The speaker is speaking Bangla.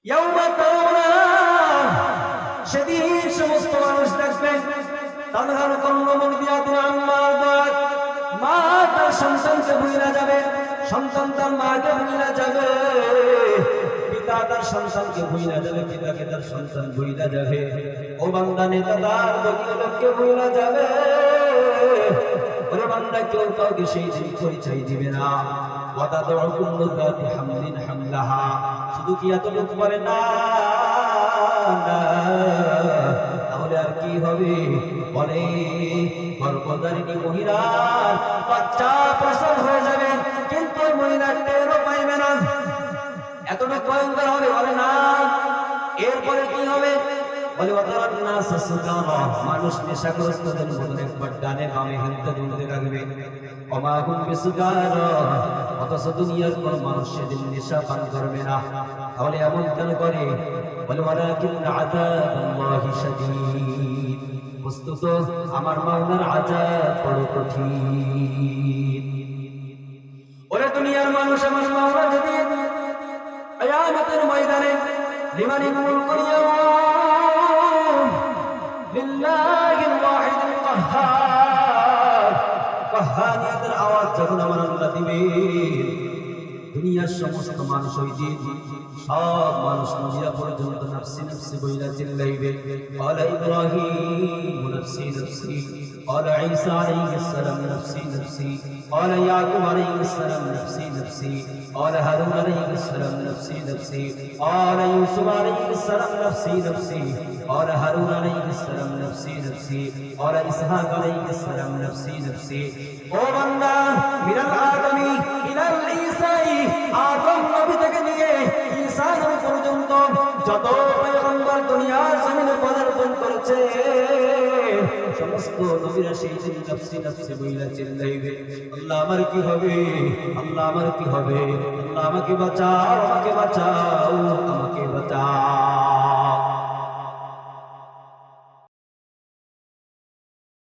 ইয়াউমা তারাউনা, সেদিন সমস্ত মানুষ দেখবেন তানহার কল্লমুল বিয়াদিন আম্মা দাত, মা তার সন্তানকে ভুলে যাবে, সন্তান তার মাকে ভুলে যাবে, পিতা তার সন্তানকে ভুলে যাবে, পিতাকে তার সন্তান ভুলে যাবে, ও বান্দা নেতা তার দলীয় লোককে ভুলে যাবে। ওরে বান্দা, কেউ কাউকে সেই দিন পরিচয় দিবে না। ওয়াতাদউ কুল্লু যাতি হামলিন হামলাহা, শুধু কি এতটুকু করে না, তাহলে আর কি হবে? বলে গর্ভধারিণী মহিলার বাচ্চা প্রসব হয়ে যাবে, কিন্তু মহিলা টেরও পাইবে না। এতটুকু ভয়ঙ্কর হবে। বলে না, এরপরে কি হবে? বলে মানুষ নেশাগ্রস্তদের মতন একবার ডানে বামে হেলতে দুলতে থাকবে। অমাহুম বিসুকার, অথচ দুনিয়ার কোন মানুষ সেদিন নেশা পান করবে না। তাহলে এমন কেন করে? বলে ওয়ালাকিন আযাবুল্লাহি শাদীদ, বস্তুত আমার মাওলার আযাব বড় কঠিন। ওরে দুনিয়ার মানুষ, আমার মাওলা যদি কিয়ামতের ময়দানে লিমানিল মুলকুল ইয়াউম লিল্লাহিল ওয়াহিদিল কাহ্হার, কাহ্হারিয়াতের আওয়াজ যখন আমার আল্লাহ দিবে, দুনিয়ার সমস্ত মানুষ ওই দিন, সব মানুষ নবিয়া পর্যন্ত নাফসি নাফসি বইলা চিল্লাইবে। ক্বালা ইব্রাহিম নাফসি নাফসি, ক্বালা ঈসা আলাইহিস সালাম নাফসি নাফসি, ক্বালা ইয়াকুব আলাইহিস সালাম নাফসি নাফসি, ক্বালা হারুন আলাইহিস সালাম নাফসি নাফসি, ক্বালা ইউসুফ আলাইহিস সালাম নাফসি নাফসি, ক্বালা হারুন আলাইহিস সালাম নাফসি নাফসি, ক্বালা ইসহাক আলাইহিস সালাম নাফসি নাফসি। ও বান্দা, মিনাল আদমি ইলাল ঈসাই, আদম নবী থেকে নিয়ে ঈসা নবী পর্যন্ত যত পয়গম্বর দুনিয়ার জমিনে পদার্পণ করেছে, সমস্ত নবীরা সেই দিন নাফসি নাফসি বইলা চিল্লাইবে, আল্লাহ আমার কি হবে, আল্লাহ আমার কি হবে, আল্লাহ আমাকে বাঁচাও, আমাকে বাঁচাও, আমাকে বাঁচাও।